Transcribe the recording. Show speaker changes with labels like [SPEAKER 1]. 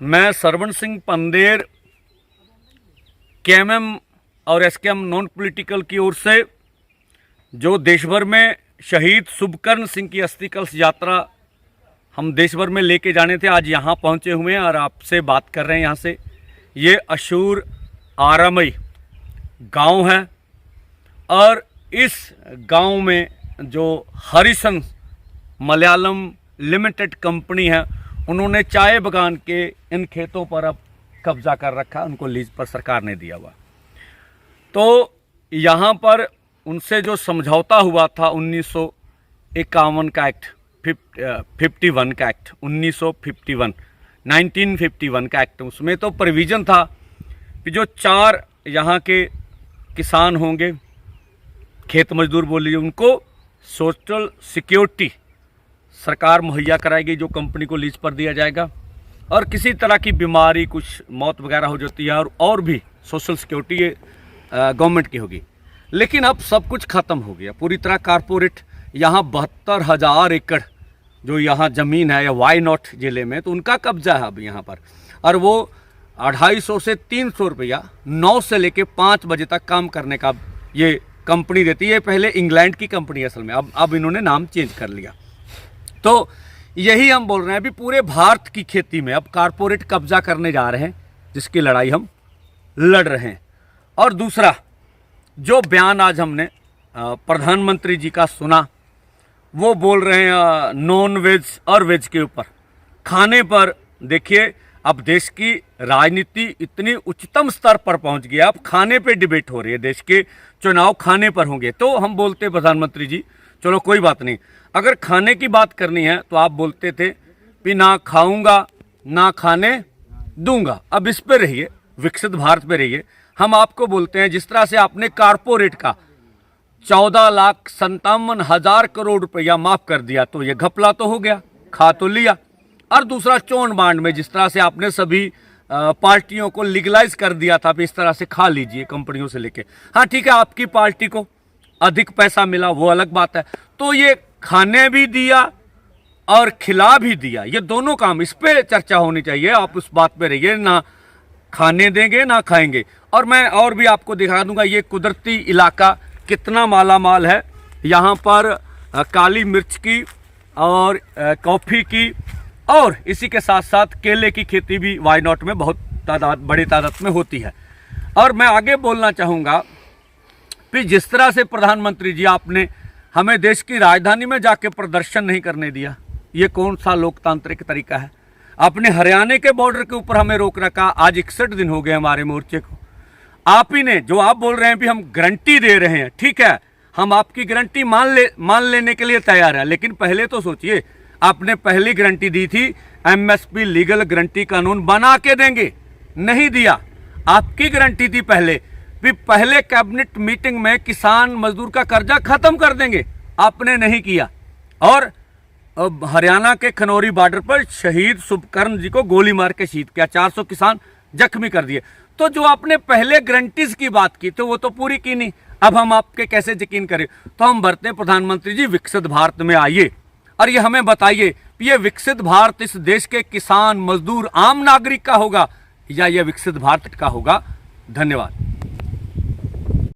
[SPEAKER 1] मैं सरवण सिंह पंदेर केएमएम और SKM non political की ओर से जो देश भर में शहीद शुभकर्ण सिंह की अस्थि कलश यात्रा हम देश भर में लेके जाने थे, आज यहाँ पहुँचे हुए हैं और आपसे बात कर रहे हैं। यहाँ से ये अशूर आरामई गांव है और इस गांव में जो हरिसन मलयालम लिमिटेड कंपनी है, उन्होंने चाय बागान के इन खेतों पर अब कब्जा कर रखा, उनको लीज पर सरकार ने दिया हुआ। तो यहाँ पर उनसे जो समझौता हुआ था 1951 का एक्ट, 51 का एक्ट 1951 का एक्ट, उसमें तो प्रोविज़न था कि जो 4 यहाँ के किसान होंगे, खेत मजदूर बोल लीजिए, उनको सोशल सिक्योरिटी सरकार मुहैया कराएगी जो कंपनी को लीज पर दिया जाएगा, और किसी तरह की बीमारी, कुछ मौत वगैरह हो जाती है और भी सोशल सिक्योरिटी ये गवर्नमेंट की होगी। लेकिन अब सब कुछ ख़त्म हो गया, पूरी तरह कारपोरेट। यहाँ 72,000 एकड़ जो यहाँ ज़मीन है या वाई नॉट ज़िले में, तो उनका कब्जा है अब यहाँ पर, और वो 250 से 300 रुपया 9 से लेके 5 बजे तक काम करने का ये कंपनी देती है। पहले इंग्लैंड की कंपनी असल में, अब इन्होंने नाम चेंज कर लिया। तो यही हम बोल रहे हैं, अभी पूरे भारत की खेती में अब कारपोरेट कब्जा करने जा रहे हैं, जिसकी लड़ाई हम लड़ रहे हैं। और दूसरा जो बयान आज हमने प्रधानमंत्री जी का सुना, वो बोल रहे हैं नॉन वेज और वेज के ऊपर खाने पर। देखिए, अब देश की राजनीति इतनी उच्चतम स्तर पर पहुंच गया, अब खाने पे डिबेट हो रही है, देश के चुनाव खाने पर होंगे। तो हम बोलते प्रधानमंत्री जी, चलो कोई बात नहीं, अगर खाने की बात करनी है तो आप बोलते थे कि ना खाऊंगा ना खाने दूंगा। अब इस पे रहिए, विकसित भारत पे रहिए। हम आपको बोलते हैं, जिस तरह से आपने कारपोरेट का 14,57,000 करोड़ रुपया माफ कर दिया, तो ये घपला तो हो गया, खा तो लिया। और दूसरा चोन बांड में जिस तरह से आपने सभी पार्टियों को लीगलाइज कर दिया था, इस तरह से खा लीजिए कंपनियों से लेके। हाँ ठीक है, आपकी पार्टी को अधिक पैसा मिला, वो अलग बात है। तो ये खाने भी दिया और खिला भी दिया, ये दोनों काम, इस पे चर्चा होनी चाहिए। आप उस बात पे रहिए, ना खाने देंगे ना खाएंगे। और मैं और भी आपको दिखा दूंगा ये कुदरती इलाका कितना माला माल है। यहाँ पर काली मिर्च की और कॉफ़ी की, और इसी के साथ साथ केले की खेती भी वाई नॉट में बहुत बड़ी तादाद में होती है। और मैं आगे बोलना चाहूँगा कि जिस तरह से प्रधानमंत्री जी आपने हमें देश की राजधानी में जाके प्रदर्शन नहीं करने दिया, ये कौन सा लोकतांत्रिक तरीका है। आपने हरियाणा के बॉर्डर के ऊपर हमें रोक रखा, आज 61 दिन हो गए हमारे मोर्चे को। आप ही ने, जो आप बोल रहे हैं कि हम गारंटी दे रहे हैं, ठीक है, हम आपकी गारंटी मान लेने के लिए तैयार है, लेकिन पहले तो सोचिए, आपने पहली गारंटी दी थी एमएसपी लीगल गारंटी कानून बना के देंगे, नहीं दिया। आपकी गारंटी थी पहले कैबिनेट मीटिंग में किसान मजदूर का कर्जा खत्म कर देंगे, आपने नहीं किया। और अब हरियाणा के खनौरी बॉर्डर पर शहीद शुभकर्ण जी को गोली मार के शहीद किया, 400 किसान जख्मी कर दिए। तो जो आपने पहले गारंटीज की बात की, तो वो तो पूरी की नहीं, अब हम आपके कैसे यकीन करें। तो हम भरते हैं, प्रधानमंत्री जी विकसित भारत में आइए और ये हमें बताइए, ये विकसित भारत इस देश के किसान मजदूर आम नागरिक का होगा या ये विकसित भारत का होगा। धन्यवाद।